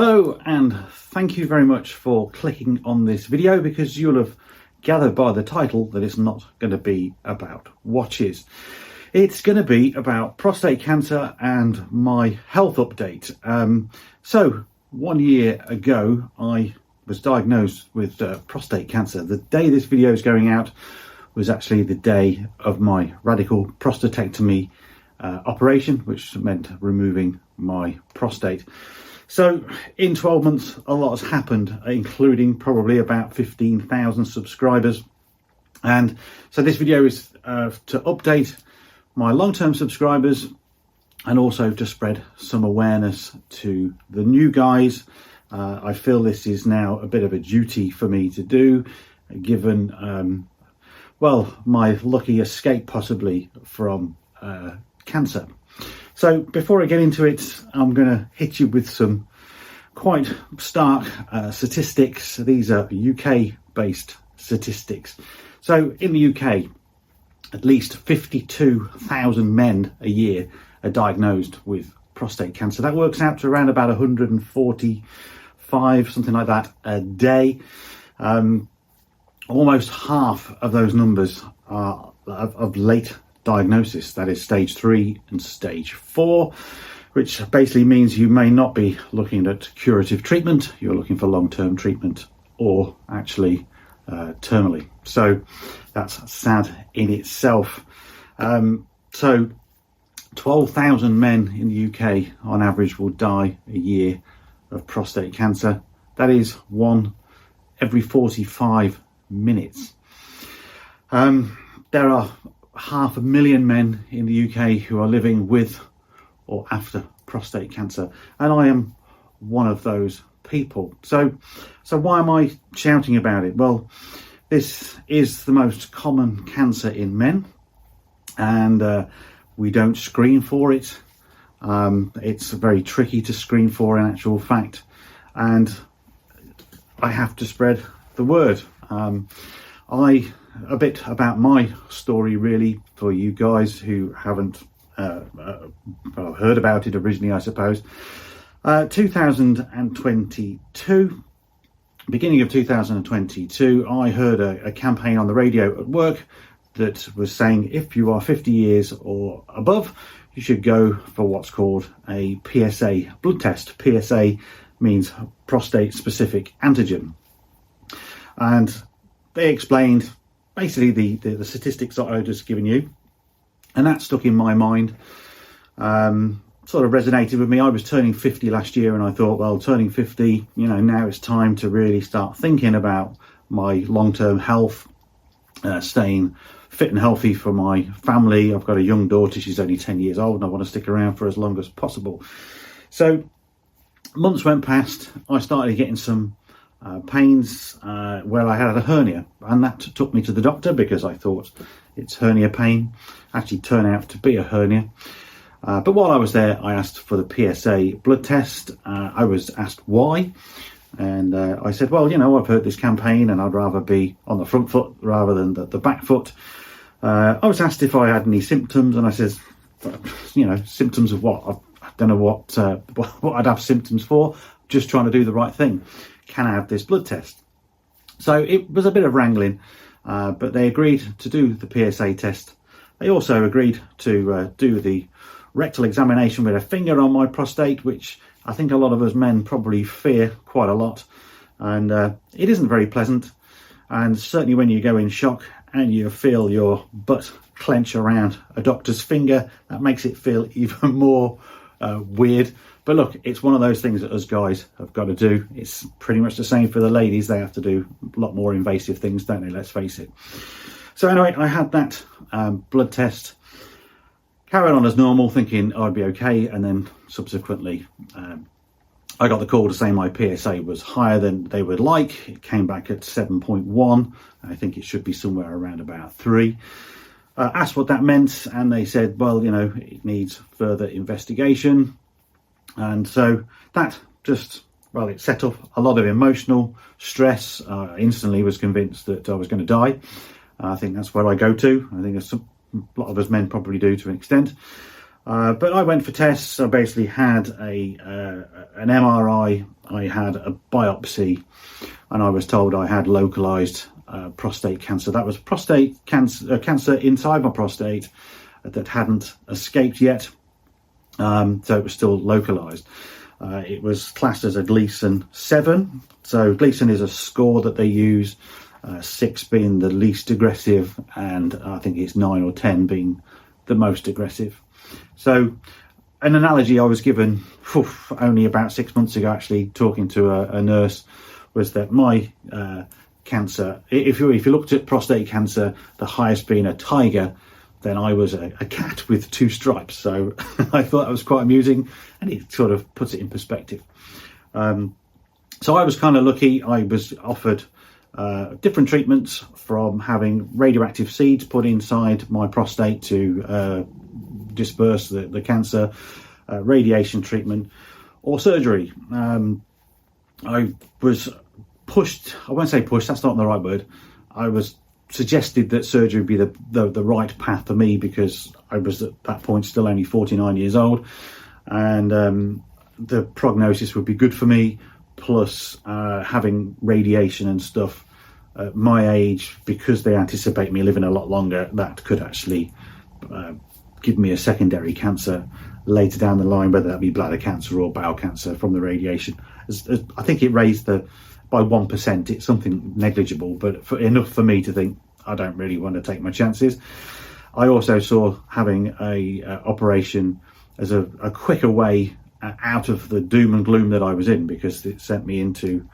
Hello, and thank you very much for clicking on this video, because you'll have gathered by the title that it's not going to be about watches. It's going to be about prostate cancer and my health update. So 1 year ago I was diagnosed with prostate cancer. The day this video is going out was actually the day of my radical prostatectomy operation, which meant removing my prostate. So in 12 months, a lot has happened, including probably about 15,000 subscribers. And so this video is to update my long-term subscribers and also to spread some awareness to the new guys. I feel this is now a bit of a duty for me to do, given, well, my lucky escape possibly from cancer. So before I get into it, I'm going to hit you with some quite stark statistics. These are UK based statistics. So in the UK, at least 52,000 men a year are diagnosed with prostate cancer. That works out to around about 145, something like that, a day. Almost half of those numbers are of late diagnosis, that is stage 3 and stage 4, which basically means you may not be looking at curative treatment, you're looking for long-term treatment, or actually terminally. So that's sad in itself. So 12,000 men in the UK on average will die a year of prostate cancer. That is 1 every 45 minutes. There are 500,000 men in the UK who are living with or after prostate cancer, and I am one of those people. So why am I shouting about it? Well, this is the most common cancer in men, and we don't screen for it. It's very tricky to screen for, in actual fact, and I have to spread the word. A bit about my story, really, for you guys who haven't heard about it originally, I suppose. 2022, beginning of 2022, I heard a campaign on the radio at work that was saying if you are 50 years or above, you should go for what's called a PSA blood test. PSA means prostate specific antigen. And they explained basically the statistics that I just given you, and that stuck in my mind, sort of resonated with me. I was turning 50 last year, and I thought, well, turning 50, now it's time to really start thinking about my long-term health, staying fit and healthy for my family. I've got a young daughter, she's only 10 years old, and I want to stick around for as long as possible. So months went past, I started getting some pains where I had a hernia, and that took me to the doctor because I thought it's hernia pain. Actually turned out to be a hernia, but while I was there I asked for the PSA blood test. I was asked why, and I said, well, I've heard this campaign and I'd rather be on the front foot rather than the back foot. I was asked if I had any symptoms, and I says, symptoms of what? I don't know what I'd have symptoms for, just trying to do the right thing. Can I have this blood test? So it was a bit of wrangling, but they agreed to do the PSA test. They also agreed to do the rectal examination with a finger on my prostate, which I think a lot of us men probably fear quite a lot. And it isn't very pleasant. And certainly when you go in shock and you feel your butt clench around a doctor's finger, that makes it feel even more weird. But look, it's one of those things that us guys have got to do. It's pretty much the same for the ladies. They have to do a lot more invasive things, don't they? Let's face it. So anyway, I had that blood test, carried on as normal, thinking I'd be okay. And then subsequently, I got the call to say my PSA was higher than they would like. It came back at 7.1. I think it should be somewhere around about 3. Asked what that meant, and they said, well, it needs further investigation. And so that just, well, it set off a lot of emotional stress. I instantly was convinced that I was going to die. I think that's where I go to. I think a lot of us men probably do to an extent. But I went for tests. I basically had an MRI I had a biopsy and I was told I had localized prostate cancer. That was prostate cancer inside my prostate that hadn't escaped yet, so it was still localized. It was classed as a Gleason 7. So Gleason is a score that they use, 6 being the least aggressive, and I think it's 9 or 10 being the most aggressive. So an analogy I was given only about 6 months ago, actually talking to a nurse, was that my cancer, if you looked at prostate cancer, the highest being a tiger, then I was a cat with 2 stripes. So I thought that was quite amusing, and it sort of puts it in perspective. So I was kind of lucky. I was offered different treatments, from having radioactive seeds put inside my prostate to disperse the cancer, radiation treatment, or surgery. I was pushed, I won't say pushed, that's not the right word. I was suggested that surgery would be the right path for me, because I was at that point still only 49 years old, and the prognosis would be good for me, plus having radiation and stuff at my age, because they anticipate me living a lot longer, that could actually give me a secondary cancer later down the line, whether that be bladder cancer or bowel cancer from the radiation. I think it raised by 1%. It's something negligible, but enough for me to think I don't really want to take my chances. I also saw having a operation as a quicker way out of the doom and gloom that I was in, because it sent me into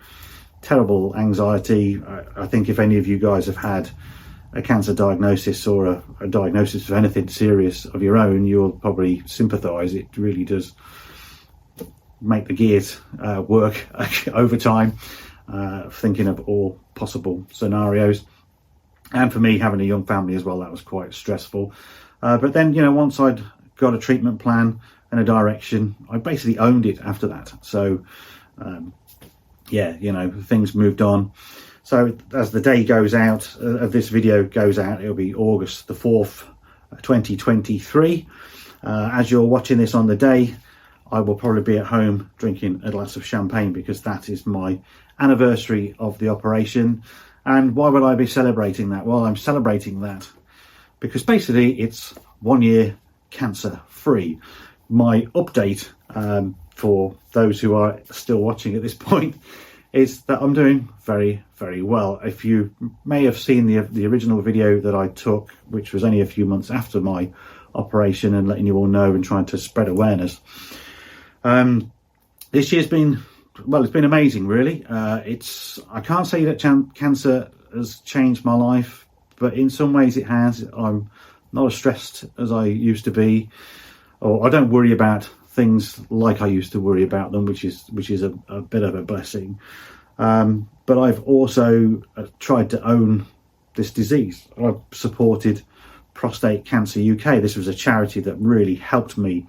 terrible anxiety. I think if any of you guys have had a cancer diagnosis, or a diagnosis of anything serious of your own, you'll probably sympathise. It really does make the gears work over time, thinking of all possible scenarios. And for me, having a young family as well, that was quite stressful. But then, once I'd got a treatment plan and a direction, I basically owned it after that. So things moved on. So as the day goes out, this video goes out, it'll be August the 4th, 2023. As you're watching this on the day, I will probably be at home drinking a glass of champagne, because that is my anniversary of the operation. And why would I be celebrating that? Well, I'm celebrating that because basically it's 1 year cancer free. My update for those who are still watching at this point is that I'm doing very, very well. If you may have seen the original video that I took, which was only a few months after my operation, and letting you all know and trying to spread awareness. This year's been, well, it's been amazing, really. I can't say that cancer has changed my life, but in some ways it has. I'm not as stressed as I used to be, or I don't worry about things like I used to worry about them, which is a bit of a blessing. But I've also tried to own this disease. I've supported Prostate Cancer UK. This was a charity that really helped me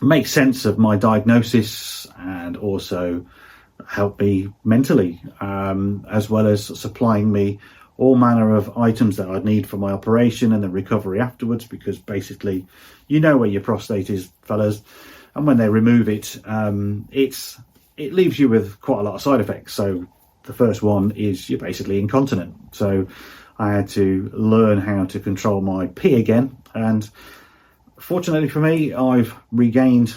make sense of my diagnosis, and also helped me mentally, as well as supplying me all manner of items that I'd need for my operation and the recovery afterwards, because basically you know where your prostate is, fellas, and when they remove it, it leaves you with quite a lot of side effects. So the first one is you're basically incontinent. So I had to learn how to control my pee again, and fortunately for me, I've regained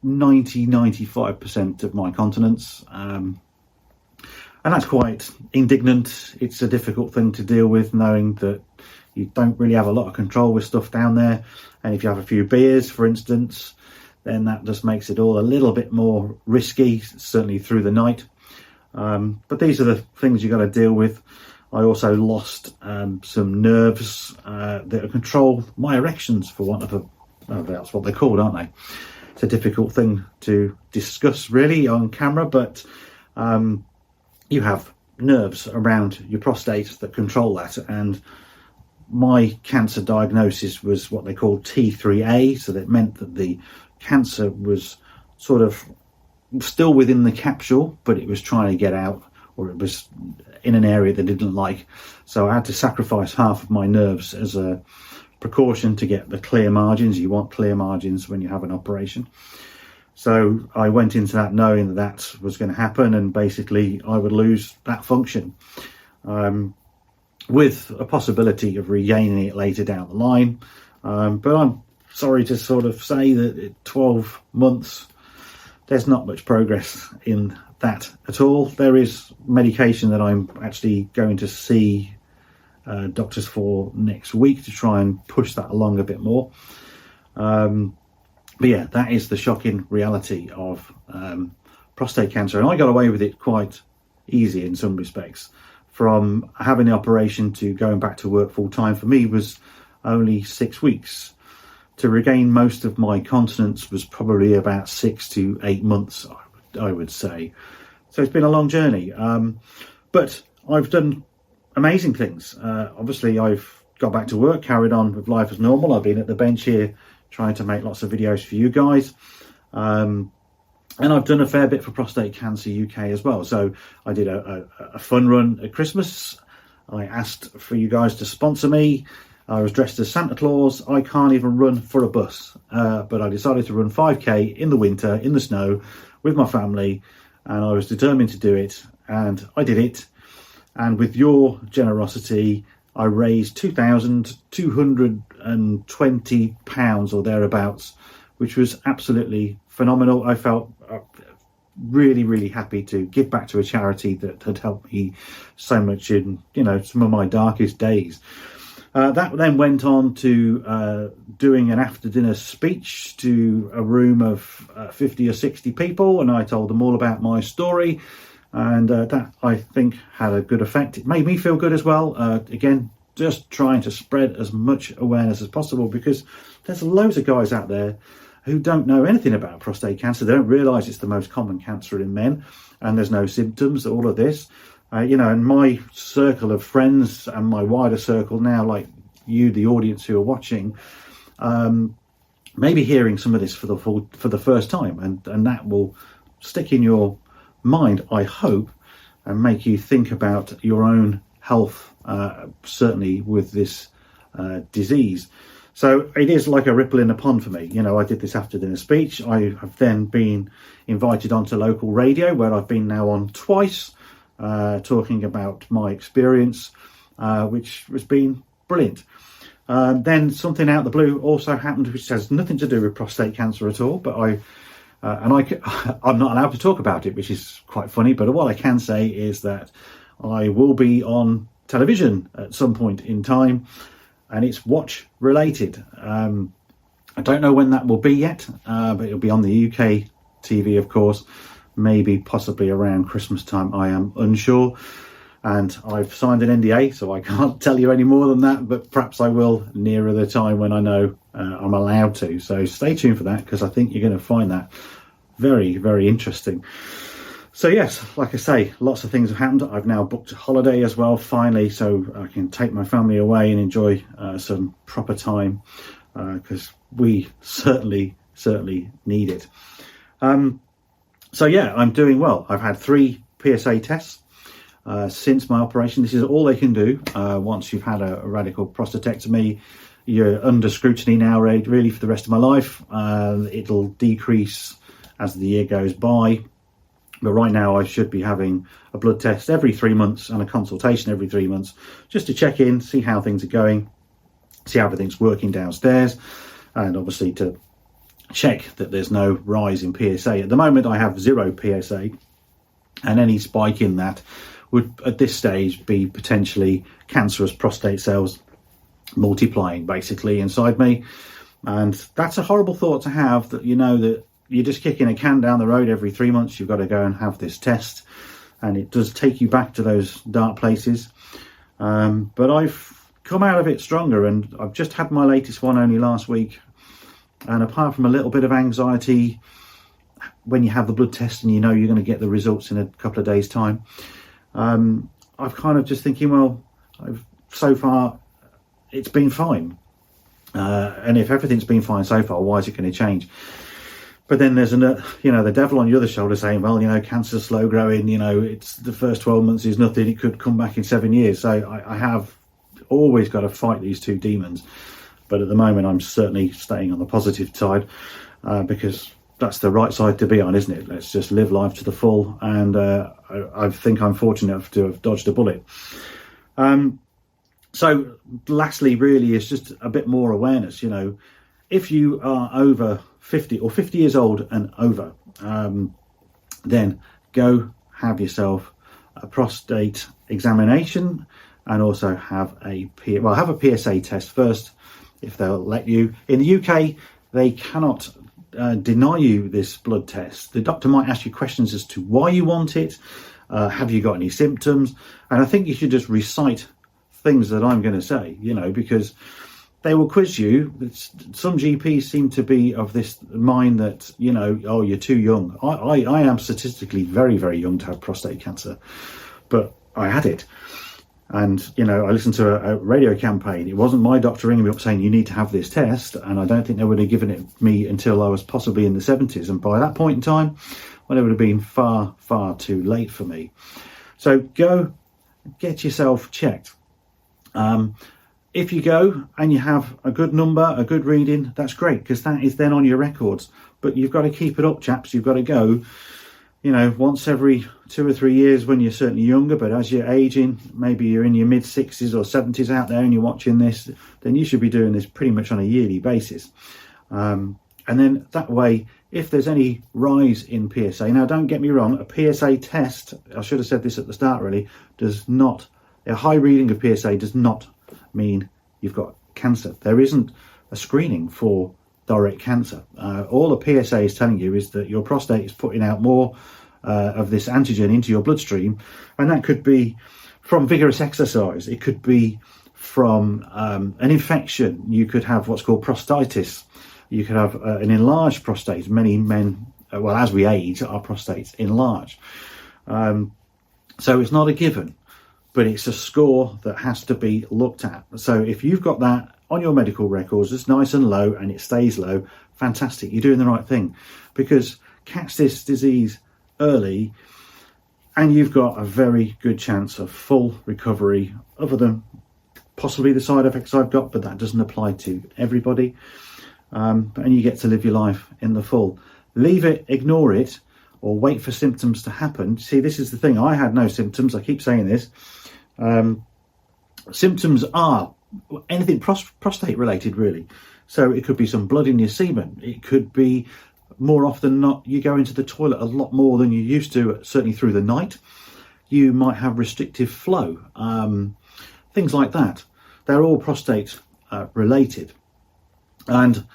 95% of my continence, and that's quite indignant. It's a difficult thing to deal with, knowing that you don't really have a lot of control with stuff down there, and if you have a few beers, for instance, then that just makes it all a little bit more risky, certainly through the night. But these are the things you got to deal with. I also lost some nerves that control my erections, for want of that's what they're called, aren't they? It's a difficult thing to discuss really on camera, but you have nerves around your prostate that control that, and my cancer diagnosis was what they call T3A, so that meant that the cancer was sort of still within the capsule, but it was trying to get out, or it was in an area that it didn't like. So I had to sacrifice half of my nerves as a precaution to get the clear margins. You want clear margins when you have an operation. So I went into that knowing that that was going to happen, and basically I would lose that function, with a possibility of regaining it later down the line. But I'm sorry to sort of say that at 12 months, there's not much progress in that at all. There is medication that I'm actually going to see doctors for next week to try and push that along a bit more. But yeah, that is the shocking reality of prostate cancer. And I got away with it quite easy in some respects. From having the operation to going back to work full time for me was only 6 weeks. To regain most of my continence was probably about 6 to 8 months, I would say. So it's been a long journey. But I've done amazing things. Obviously, I've got back to work, carried on with life as normal. I've been at the bench here trying to make lots of videos for you guys. And I've done a fair bit for Prostate Cancer UK as well. So I did a fun run at Christmas. I asked for you guys to sponsor me. I was dressed as Santa Claus. I can't even run for a bus. But I decided to run 5K in the winter, in the snow, with my family. And I was determined to do it. And I did it. And with your generosity, I raised £2,220 or thereabouts, which was absolutely phenomenal. I felt really, really happy to give back to a charity that had helped me so much in, some of my darkest days. That then went on to doing an after dinner speech to a room of 50 or 60 people, and I told them all about my story, and that I think had a good effect. It made me feel good as well. Again, just trying to spread as much awareness as possible, because there's loads of guys out there who don't know anything about prostate cancer. They don't realise it's the most common cancer in men, and there's no symptoms, all of this. And my circle of friends and my wider circle now, like you, the audience who are watching, maybe hearing some of this for the first time, and that will stick in your mind, I hope, and make you think about your own health, certainly with this disease. So it is like a ripple in a pond for me. I did this after dinner speech. I have then been invited onto local radio, where I've been now on twice, talking about my experience, which has been brilliant. Then something out of the blue also happened, which has nothing to do with prostate cancer at all, but I'm not allowed to talk about it, which is quite funny. But what I can say is that I will be on television at some point in time, and it's watch related. I don't know when that will be yet, but it'll be on the UK TV, of course, maybe possibly around Christmas time. I am unsure, and I've signed an NDA, so I can't tell you any more than that, but perhaps I will nearer the time when I know I'm allowed to. So stay tuned for that, because I think you're going to find that very, very interesting. So yes, like I say, lots of things have happened. I've now booked a holiday as well, finally, so I can take my family away and enjoy some proper time, because we certainly need it. So yeah, I'm doing well. I've had 3 PSA tests since my operation. This is all they can do. Once you've had a radical prostatectomy, you're under scrutiny now, really, for the rest of my life. It'll decrease as the year goes by. But right now I should be having a blood test every 3 months and a consultation every 3 months, just to check in, see how things are going, see how everything's working downstairs, and obviously to check that there's no rise in PSA. At the moment I have 0 PSA, and any spike in that would at this stage be potentially cancerous prostate cells multiplying basically inside me. And that's a horrible thought to have, that that you're just kicking a can down the road every 3 months. You've got to go and have this test, and it does take you back to those dark places. But I've come out of it stronger, and I've just had my latest one only last week. And apart from a little bit of anxiety when you have the blood test and you're going to get the results in a couple of days' time, I've kind of just thinking, well, so far it's been fine. And if everything's been fine so far, why is it going to change? But then there's the devil on the other shoulder saying, well, cancer's slow growing, it's the first 12 months is nothing, it could come back in 7 years. So I have always got to fight these 2 demons. But at the moment, I'm certainly staying on the positive side, because that's the right side to be on, isn't it? Let's just live life to the full, and I think I'm fortunate enough to have dodged a bullet. So lastly, really, is just a bit more awareness. If you are over 50 or 50 years old and over, then go have yourself a prostate examination, and also have a PSA test first, if they'll let you. In the UK, they cannot deny you this blood test. The doctor might ask you questions as to why you want it. Have you got any symptoms? And I think you should just recite things that I'm going to say, because they will quiz you. Some GPs seem to be of this mind that, oh, you're too young. I am statistically very, very young to have prostate cancer, but I had it. And, I listened to a radio campaign. It wasn't my doctor ringing me up saying you need to have this test. And I don't think they would have given it me until I was possibly in the 70s. And by that point in time, well, it would have been far, far too late for me. So go get yourself checked. If you go and you have a good number, a good reading, that's great, because that is then on your records. But you've got to keep it up, chaps. You've got to go, once every 2 or 3 years when you're certainly younger. But as you're aging, maybe you're in your mid 60s or 70s out there and you're watching this, then you should be doing this pretty much on a yearly basis. And then that way, if there's any rise in PSA, now don't get me wrong, a PSA test, I should have said this at the start really, a high reading of PSA does not mean you've got cancer. There isn't a screening for direct cancer. All the PSA is telling you is that your prostate is putting out more of this antigen into your bloodstream, and that could be from vigorous exercise. It could be from an infection. You could have what's called prostatitis. You could have an enlarged prostate. Many men, as we age, our prostates enlarge. So it's not a given, but it's a score that has to be looked at. So if you've got that on your medical records, it's nice and low and it stays low, fantastic, you're doing the right thing. Because catch this disease early and you've got a very good chance of full recovery, other than possibly the side effects I've got, but that doesn't apply to everybody. And you get to live your life in the full. Leave it, ignore it, or wait for symptoms to happen. See, this is the thing. I had no symptoms. I keep saying this. Symptoms are anything prostate related, really. So it could be some blood in your semen. It could be, more often than not, you go into the toilet a lot more than you used to, certainly through the night. You might have restrictive flow, things like that. They're all prostate related. And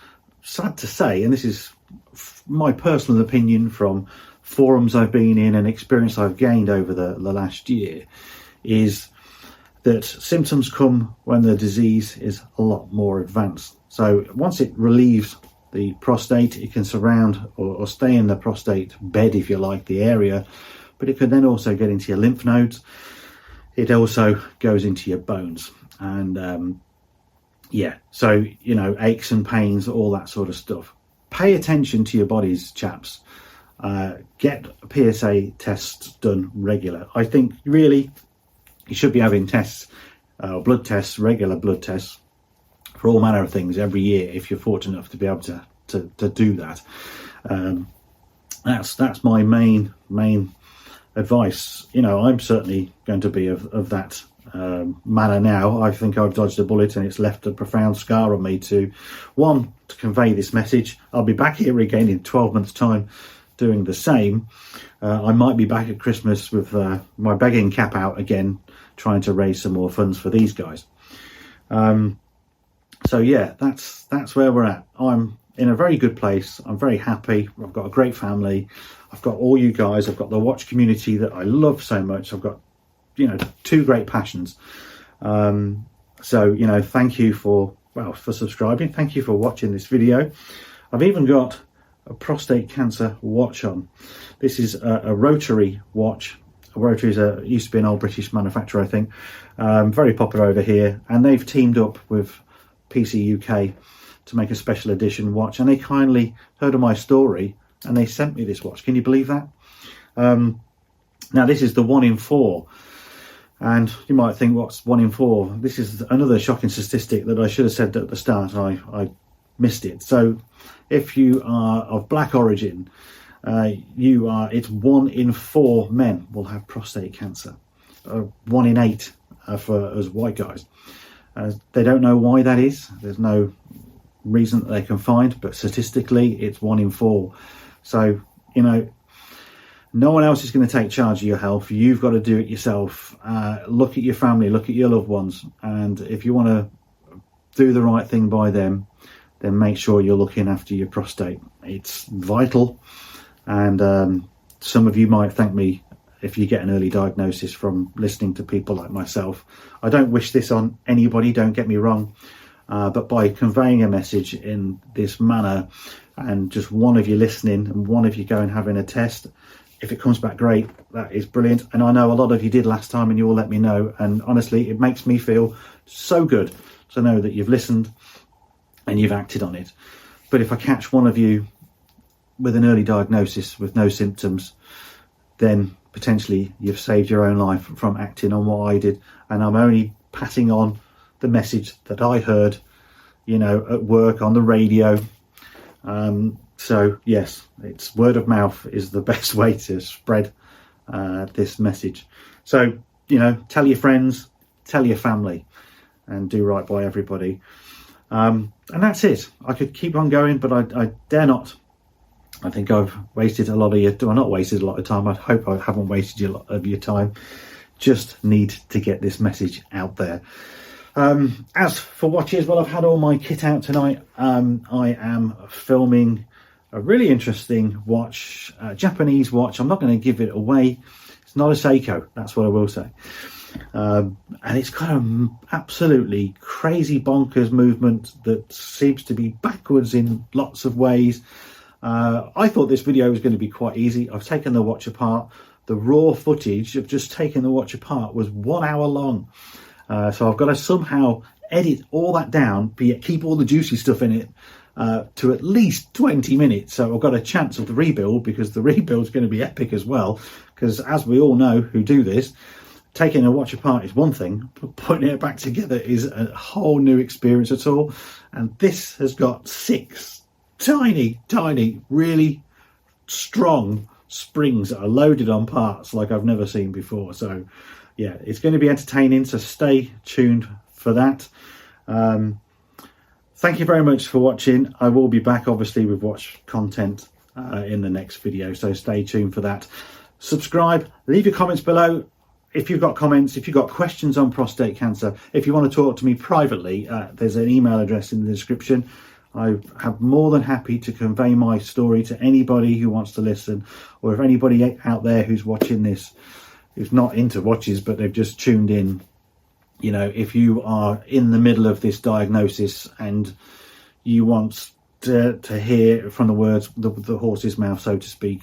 sad to say, and this is my personal opinion from forums I've been in and experience I've gained over the last year, is that symptoms come when the disease is a lot more advanced. So once it relieves the prostate, it can surround or stay in the prostate bed, if you like, the area, but it can then also get into your lymph nodes. It also goes into your bones. And so, aches and pains, all that sort of stuff. Pay attention to your bodies, chaps. Get PSA tests done regular. I think really you should be having tests, blood tests, regular blood tests for all manner of things every year, if you're fortunate enough to be able to do that. That's my main advice. I'm certainly going to be of that manner now. I think I've dodged a bullet, and it's left a profound scar on me to convey this message. I'll be back here again in 12 months' time doing the same. I might be back at Christmas with my begging cap out again, trying to raise some more funds for these guys. So yeah, that's where we're at. I'm in a very good place. I'm very happy. I've got a great family. I've got all you guys. I've got the watch community that I love so much. I've got two great passions. So thank you for subscribing. Thank you for watching this video. I've even got a prostate cancer watch on. This is a rotary watch. Rotary used to be an old British manufacturer, I think. Very popular over here, and they've teamed up with PC UK to make a special edition watch, and they kindly heard of my story and they sent me this watch. Can you believe that? Now this is the 1 in 4, and you might think, what's 1 in 4? This is another shocking statistic that I should have said at the start. I missed it. So if you are of black origin, it's 1 in 4 men will have prostate cancer. 1 in 8 for us white guys. They don't know why that is. There's no reason that they can find, but statistically it's 1 in 4. So, you know, no one else is going to take charge of your health. You've got to do it yourself. Look at your family, look at your loved ones, and if you want to do the right thing by them, then make sure you're looking after your prostate. It's vital, and some of you might thank me if you get an early diagnosis from listening to people like myself. I don't wish this on anybody, don't get me wrong, but by conveying a message in this manner, and just one of you listening and one of you going having a test, if it comes back great, that is brilliant. And I know a lot of you did last time, and you all let me know, and honestly it makes me feel so good to know that you've listened and you've acted on it. But if I catch one of you with an early diagnosis with no symptoms, then potentially you've saved your own life from acting on what I did. And I'm only passing on the message that I heard, you know, at work, on the radio. So yes, it's word of mouth is the best way to spread this message. So, you know, tell your friends, tell your family, and do right by everybody. And that's it. I could keep on going, but I dare not. I think I've wasted a lot of your, well, not wasted a lot of time. I hope I haven't wasted a lot of your time. Just need to get this message out there. As for watches, well, I've had all my kit out tonight. I am filming a really interesting watch, Japanese watch. I'm not going to give it away. It's not a Seiko, that's what I will say. And it's got an absolutely crazy bonkers movement that seems to be backwards in lots of ways. I thought this video was going to be quite easy. I've taken the watch apart. The raw footage of just taking the watch apart was 1 hour long. So I've got to somehow edit all that down, but yet keep all the juicy stuff in it to at least 20 minutes. So I've got a chance of the rebuild, because the rebuild is going to be epic as well. Because as we all know who do this, taking a watch apart is one thing, but putting it back together is a whole new experience at all. And this has got 6 tiny, really strong springs that are loaded on parts like I've never seen before. So yeah, it's going to be entertaining, so stay tuned for that. Thank you very much for watching. I will be back obviously with watch content in the next video, so stay tuned for that. Subscribe, leave your comments below if you've got comments, if you've got questions on prostate cancer. If you want to talk to me privately, there's an email address in the description. I am more than happy to convey my story to anybody who wants to listen, or if anybody out there who's watching this who's not into watches but they've just tuned in. You know, if you are in the middle of this diagnosis and you want to hear from the words, the horse's mouth, so to speak,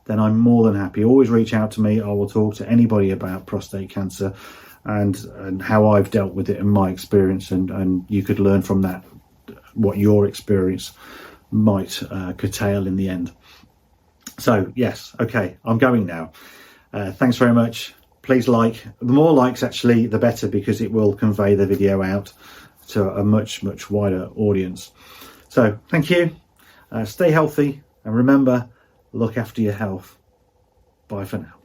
then I'm more than happy. Always reach out to me. I will talk to anybody about prostate cancer and how I've dealt with it and my experience, and you could learn from that what your experience might curtail in the end. So yes, okay, I'm going now. Thanks very much. Please like. The more likes actually the better, because it will convey the video out to a much wider audience. So thank you. Stay healthy, and remember, look after your health. Bye for now.